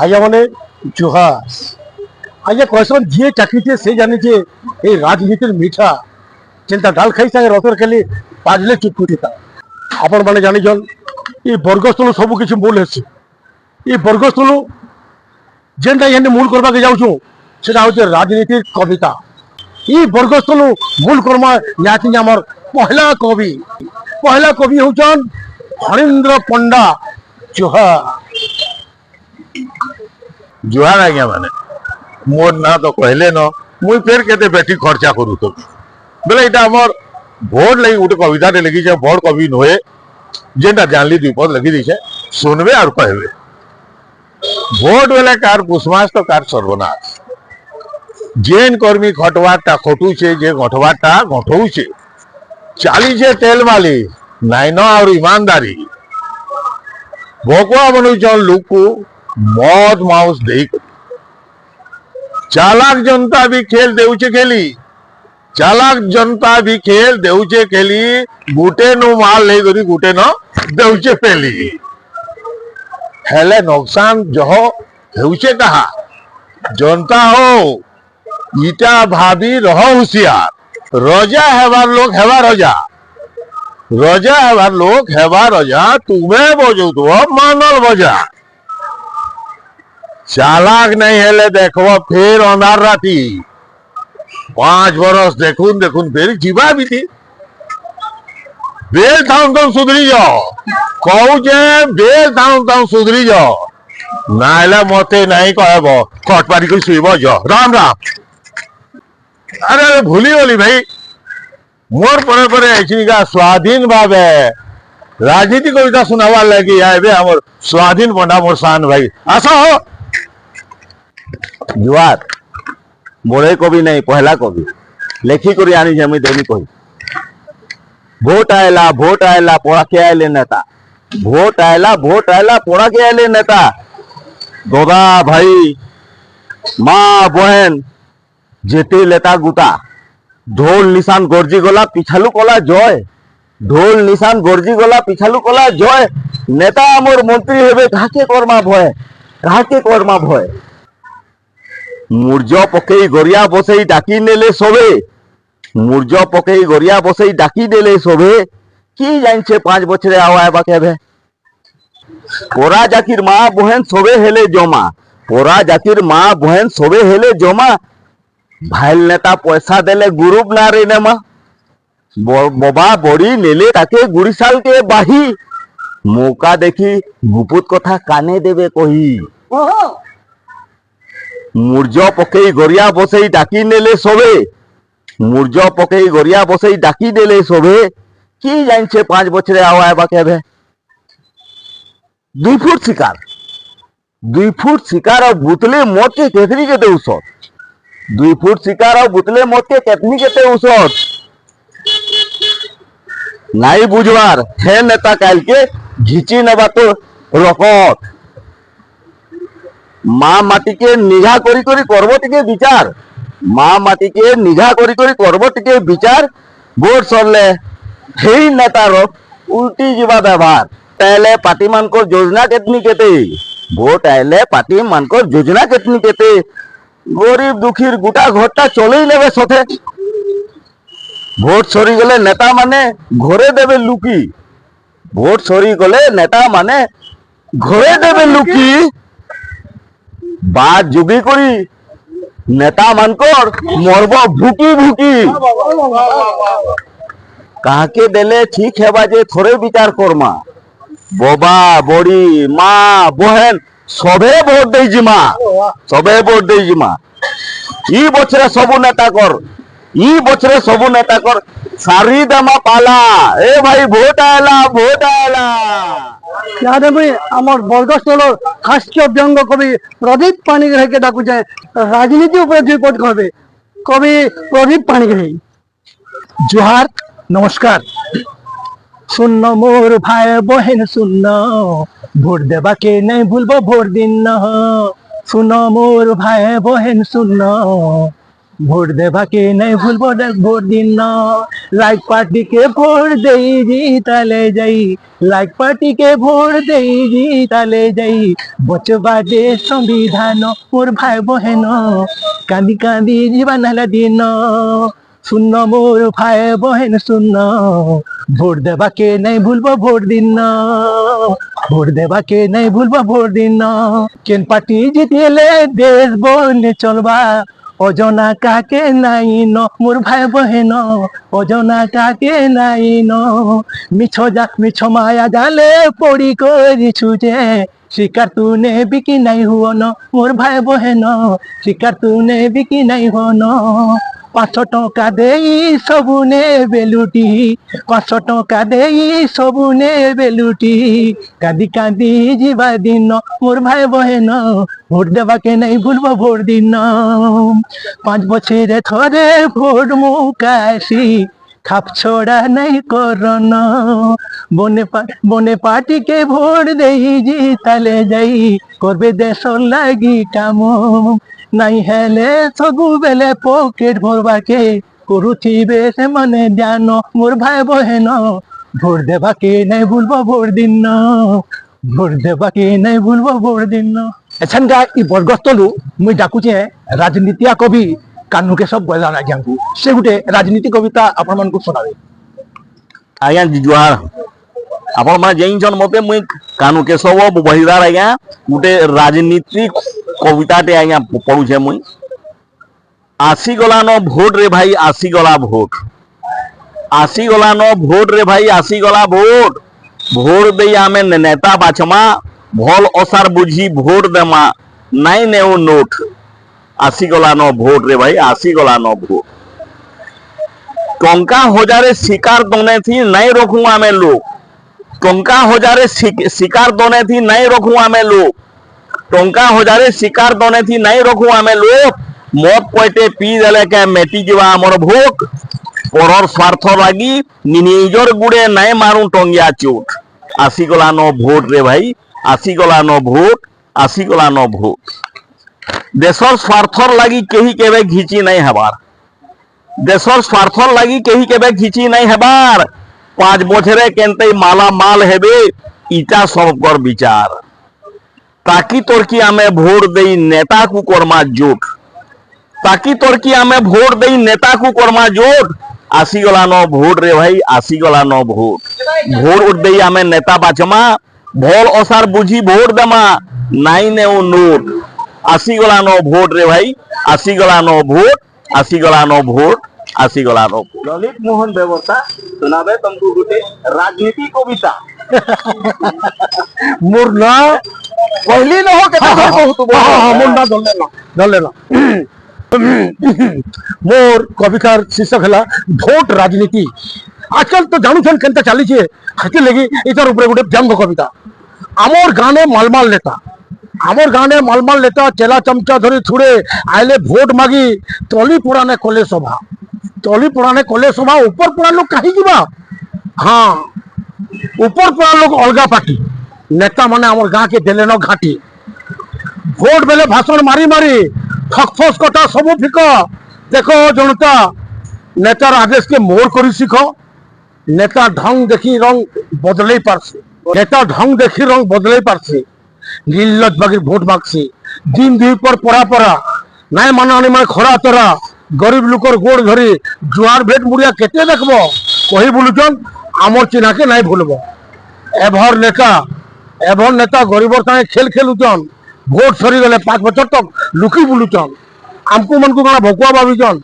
আজ্ঞা মানে জোহার। আজ্ঞা কয়সন যে চাকরিতে সে জানিছে এই রাজনীতির মিঠা চিন্তা ডাল খাই সাথে রথর খেলি বাজলে চুটকুটিতা। আপন মানে জানিছন এই বর্গস্থল সবু কিছু মূল হেসি। এই বর্গস্থল যেটা এখানে মূল করবাকে যাচ্ছু সেটা হচ্ছে রাজনীতির কবিতা। এই বর্গস্থল মূল কর্মা নিহাতি আমার পহলা কবি হচ্ছেন ফণীন্দ্র পণ্ডা। জোহার। जुहार आज्ञा माने मोर ना तो कहले न मुई फेर केते बेटी खर्चा करू तो बोले इटा हमर भोट लगी उठे कविता टे लिखी बड़ कवि नुहे जेनटा जानली द्विपद लिखी दी सुनबे और कहबे भोट बेले कार पुष्मास तो कार सर्वनाश जेन कर्मी खटवाटा खटुचे जे गठवाटा गठौचे चाली जे तेल माली नाइन और ईमानदारी भोकुआ बनुचन लोक को मद माउस दे चालाक जनता भी खेल देउचे खेली चालाक जनता भी खेल देउचे खेली गुटे नो माल ले गरी गुटे न देउचे पेली हेले नुकसान जह हेउचे कहा जनता हो इटा भाभी रह होशियार रजा हेबार लोग हेबा रजा रजा हेबार लोग हेबा रजा तुम्हें बजो तो मानल बजा चालाक नहीं हेले देखो फिर अंधार राती 5 बरस देखुन देखुन फिर जीवा भी थी बेल थाउन तुम सुधरी जाओ कहू जे बेल थाउन तुम सुधरी जाओ ना हेले मते नहीं कहब खटपारी को सुईब जाओ राम राम। अरे भूली गली भाई मोर परे परे ऐसा स्वाधीन भावे राजनीति कविता सुनावा लगी आए हमर स्वाधीन पंडा मोर शान भाई आसा हो। जुआर मोरे कवि नहीं पहला कवि लेखी करी आनी जमी देवी कही भोट आयला पोड़ा के आयले नेता भोट आयला पोड़ा के आयले नेता दादा भाई माँ बहन जेते लेता गुटा ढोल निशान गरजी गला पिछालू कला जय ढोल निशान गरजी गला पिछालू कला जय नेता मोर मंत्री हेबे काके कर्मा भय मूर्ज पकई गरिया बसई डाकी नेले सबे मूर्ज पकई गरिया बसई डाकी देले सबे की जानिछे 5 बछरे आवा केबे पोरा जाकिर माँ बहन सबे हेले जमा पोरा जाकिर माँ बहन सबे हेले जमा भाइल नेता पैसा देले ग्रुप ना रे नेमा बबा बड़ी नेले ताके गुड़ीसाल के बाही मौका देखी गुपुत कथा काने देवे कही मूर्ज पकई गरिया बसई डाकी नेले सबे मूर्ज पकई गरिया बसई डाकी देले सबे की जानिछे 5 बछरे आवा केबे 2 फुट शिकार और बुतले मत के केतनी केते उसत 2 फुट शिकार और बुतले मत के केतनी केते उसत नाई बुझवार हे नेता काल के घिची नेबा तो रकत माँ माटी के निघा करी करी करबो टिके विचार माँ माटी के निघा करी करी करबो टिके विचार भोट सरले हेई नेतार उल्टी जीवा व्यवहार पहले पार्टी मानकर योजना केतनी केते भोट आइले पार्टी मानकर योजना केतनी केते गरीब दुखीर गोटा घरटा चले नेबे सथे भोट सरी गले नेता माने घरे देबे लुकी भोट सरी गले नेता माने घरे देबे लुकी बात जुगी करी नेता मानकर मरब भुकी भुकी काके देले ठीक हेबा जे थोड़े विचार करमा बबा बड़ी माँ बहन सबे भोट दे जिमा ई बछरे सबु नेता कर सारी दमा पाला ए भाई भोट आयला আমার বর্গস্থলর হাস্য ব্যঙ্গ কবি প্রদীপ পানিগ্রাহীকে ডাকুছে রাজনীতি উপরে 2 পদ করবে কবি প্রদীপ পানিগ্রাহী। জোহার নমস্কার। শূন্য মোর ভাই বহেন শূন্য ভোট দেবাকে নাই ভুলবো ভোট দিন শূন্য মোর ভাই বহেন শূন্য ভোট দেবাকে নাই ভুলবো না ভোট দিন না লাইক পার্টি কে ভোট দেই জিতালে যাই লাইক পার্টি কে ভোট দেই জিতালে যাই বচবা দে সংবিধান মোর ভাই বহেন কান্দি কান্দি জীবন হেলা দিন শূন্য মোর ভাই বহেন শূন্য ভোট দেবাকে নাই ভুলবো ভোট দিন না ভোট দেবাকে নাই ভুলবো ভোট দিন না কেন পার্টি জিতিলে দেশ বনে চলবা অজনা কাকে নাই ন মোর ভাই বহেন অজনা কাকে নাই ন মিছ মায়া জালে পড়ি করিছু যে শিকার তু নেবি কি নাই হুয়ন মোর ভাই বহেন শিকার তু নেবি কি নাই হুয়ন 500 টଙ୍କା দেই সবু নেবে লুটি 500 টଙ୍କା দেই সবু নেবে লুটি কাঁদি কাঁদি ଯିବା ଦିନ মোর ভাই বহেন ভোট দেবাকে নাই ভুলবো ভোট দিন 5 বছরে থরে ভোট মুকাশি খাপ ছোড়া নাই করন বনে পার্টিকে ভোট দেই জিতালে যাই করবে দেশ লাগি কাম নাই হেলে সবুবেলে পকেট ভরবাকে করুথিবে সেমানে ধ্যান মোর ভাই বহেন ভোট দেবাকে নাই ভুলবো ভোট দিন ভোট দেবাকে নাই ভুলবো ভোট দিন এছানকা ই বরগস্তলু মুই ডাকুছে রাজনীতিয়া কবি কানু কেশব বয়লান আজ্ঞাଙ୍କୁ ସେ ଗୋଟେ ରାଜନୀତି କବିତା ଆପଣମାନଙ୍କୁ ଶୁଣାବେ। ଆଜ୍ଞା ଜୁହାର ଆପଣ ମାନେ ଜାଣିଛନ୍ ମତେ ମୁଇଁ କାନୁ କେଶବ ବହିଦାର ଆଜ୍ଞା ଗୋଟେ ରାଜନୀତି କବିତାଟେ ଆଜ୍ଞା ପଢୁଛେ ମୁଇଁ ଆସିଗଲାନ ଭୋଟ ରେ ଭାଇ ଆସିଗଲା ଭୋଟ ଆସିଗଲାନ ଭୋଟ ରେ ଭାଇ ଆସିଗଲା ଭୋଟ ଭୋଟ ଦେଇ ଆମେ ନେତା ବାଛମା ଭଲ ଅସାର ବୁଝି ଭୋଟ ଦେମା ନାଇଁ ନେଉ ନୋଟ ଆସିଗଲାନ ଭୋଟ ରେ ଭାଇ ଆସିଗଲାନ ଭୋଟ ଟଙ୍କା ହଜାରେ ଶିକାର ଦନେଥି ନାଇଁ ରଖୁ ଆମେ ଲୋକ ଟଙ୍କା ହଜାରେ ଶିକାର ଦନେଥି ନାଇଁ ରଖୁ ଆମେ ଲୋକ ଟଙ୍କା ହଜାରେ ଶିକାର ଦନେଥି ନାଇଁ ରଖୁ ଆମେ ଲୋକ ମଦ ପଇଟେ ପିଇ ଦେଲେ କେ ମେଟି ଯିବା ଆମର ଭୋକ ପରର ସ୍ୱାର୍ଥ ଲାଗି ନିଜର ଗୁଡେ ନାଇଁ ମାରୁ ଟଙ୍ଗିଆ ଚୋଟ ଆସିଗଲାନ ଭୋଟ ରେ ଭାଇ ଆସିଗଲାନ ଭୋଟ ଆସିଗଲାନ ଭୋଟ ଦେଶର ସ୍ୱାର୍ଥର ଲାଗି କେହି କେବେ ଘିଚି ନାଇଁ ହେବାର ଦେଶର ସ୍ୱାର୍ଥର ଲାଗି କେହି କେବେ ଘିଚି ନାଇଁ ହେବାର 5 বছরে কেনতে মালা মাল হেবে ইটা সবকর বিচার তাকি তোরকি আমি ভোট দেই নেতাকু কর্মা জোট তাকি তোরকি আমি ভোট দেই নেতাকু কর্মা জোট আসিগলান ভোট রে ভাই আসিগলান ভোট ভোট দেই আমি নেতা বাছমা ভল অসার বুঝি ভোট দেমা নাই নেও নোট আসিগলান ভোট রে ভাই আসিগলান ভোট আসিগলান ভোট আসিগলান ললিত মোহন ব্যবস্থা শোনাবে তোমাকে গোটে রাজনীতি কবিতা মোর না কইলি নহ কেতে ধর বহুত মোর না ধরলে না মোর কবিতার শীর্ষক হলা ভোট রাজনীতি আজকাল তো জানুছেন কেনতা চালিছে হাতি লাগি এটার উপরে গোটে ব্যঙ্গ কবিতা আমার গানে মালমাল নেতা আমার গানে মালমাল নেতা চেলা চামচা ধরে ছুড়ে আইলে ভোট মাগি তলি পুরানে কলে সভা তলি পুরানে কলে সভা উপর পুরা লোক কাহি যা হ্যাঁ উপর পুরা লোক অলগা পার্টি নেতা মানে আমার গাঁকে দেলে ন ঘাটি ভোট বেলে ভাষণ মারি মারি ঠকফস কথা সবু ফিক দেখো জনতা নেতার আদেশকে মোর করি শিখ নেতা ঢং দেখি রং বদলাই পারছে নেতা ঢং দেখি রং বদলাই পারছে নীলজ বাগির ভোট মাগছে দিন দুই পর পড়া পড়া নাই মানানি মানে খরা তরা গরিব লোকর গোড় ধরি জুয়ার ভেট মুড়িয়া কেতে দেখব কহি বলুছন আমার চিনাকে নাই ভুলব এভর নেতা গরিবর সাথে খেল খেলুছন ভোট সরি গেলে 5 বছর তক লুকি বুলুছন আমকু মনকু কানা ভকুয়া ভাবিছন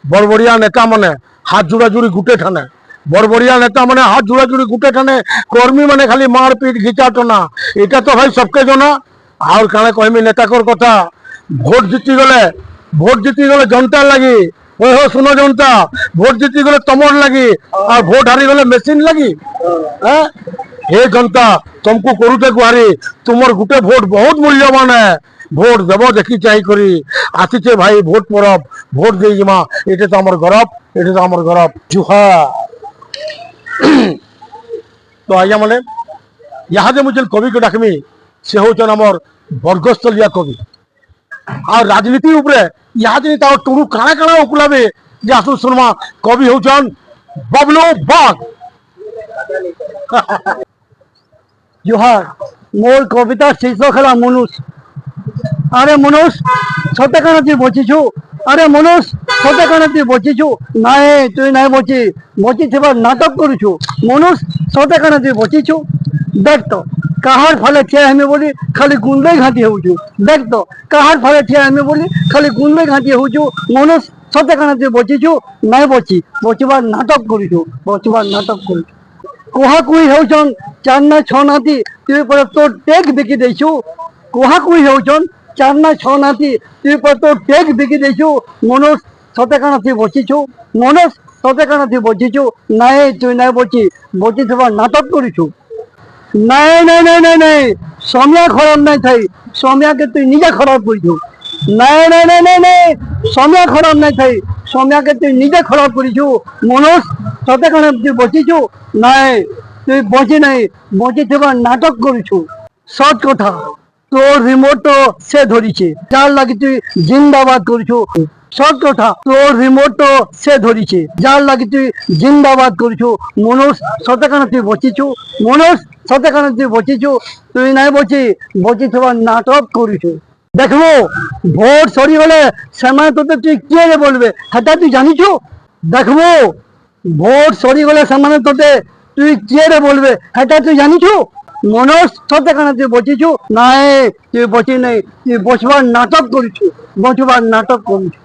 বড়বড়িয়া নেতা মানে হাত জোড়াজুড়ি গুটে ঠানে বড়বড়িয়া নেতা মানে হাত জোড়াজুড়ি গুটে ঠানে কর্মী মানে খালি মারপিট ঘিচাটনা এটা তো ভাই সবকে জানা আর কানে কইমি নেতাকর কথা ভোট জিতি গেলে জনতার লাগি ওই হো শুনো জনতা ভোট জিতি গেলে তোমার লাগি আর ভোট হারি গেলে মেশিন লাগি হ্যাঁ হে জনতা तुमको করুতে গুহারি তোমার গুটে ভোট বহুত মূল্যবান ভোট দেব দেখি চাই করি আসিছে ভাই ভোট পরব ভোট দিয়ে যা এটা তো আমার গরব জুহা তো আজ্ঞা মানে ইহাদে মুझे কবি কে ডাকমি সে হচ্ছেন আমার বর্গস্থলিয়া কবি আর রাজনীতি উপরে ইহাদিন তাও টুরু কাଣା কাଣା উকুলাবে যে আসু শুনমা কবি হচ্ছেন বাবলু বাগ। জোহার, মোর কবিতা শীর্ষক খেলা মনুষ। আরে মনুষ সতে কানা তুই বচিছু, আরে মনুষ সতে কানা তুই বচিছু, নাই তুই নাই বচি সেবার নাটক করুছু। মনুষ সতে কানা তুই বচিছু, দেখ তো কাহার ফলে ঠিয়া হেমি বলি খালি গুন্ডই ঘাঁটি হউছু। দেখ তো কাহার ফলে ঠিয়া হেমি বলি খালি গুন্ডই ঘাঁটি হউছু। মনুষ সতে কানা তুই বচিছু, নাই বচিবার নাটক করুছু, বচিবার নাটক করুছু। কুহাকুই হেউছন চার না ছ নাতি, তুই পরে তোর টেক বিকি দেইছু। কুহাকুই হেউছন চার না ছ নাতি, তুই পরে তোর টেক বিকি দেইছু। মনুষ সতে কানা তুই বচিছু, মনুষ সতে কানা তুই বচিছু, নাই তুই নাই বচি সেবার নাটক করিছু। নাই নাই নাই নাই নাই সময়া খারাপ নাই থাই, সময়াকে তুই নিজে খারাপ করিছু। নাই নাই নাই নাই নাই সময়া খারাপ নাই থাই, সময়াকে তুই নিজে খারাপ করিছু। মনুষ সতে কানা তুই বচিছু, নাই তুই বচি সেবার নাটক করিছু। সৎ কথা, তোর রিমোট সে ধরিছে, যার লাগি তুই জিন্দাবাদ করিছু। সৎ কথা, তোর রিমোট সে ধরিছে, যার লাগি তুই জিন্দাবাদ করিছু। মনুষ সতে কানা তুই বচিছু, মনুষ সতে কানা তুই বচিছু, তুই নাই বচি সেবার নাটক করিছু। দেখবো ভোট সরি হলে সময় তোতে তুই কে রে বলবে, সেটা তুই জানিছু? দেখবো ভোট সরি হলে সামনে তোতে তুই কে রে বলবে, সেটা তুই জানিছু? মনুষ সতে কানা তুই বচিছু, নাই তুই বচি নাই, তুই বচবার নাটক করিছু, বচবার নাটক করিছু।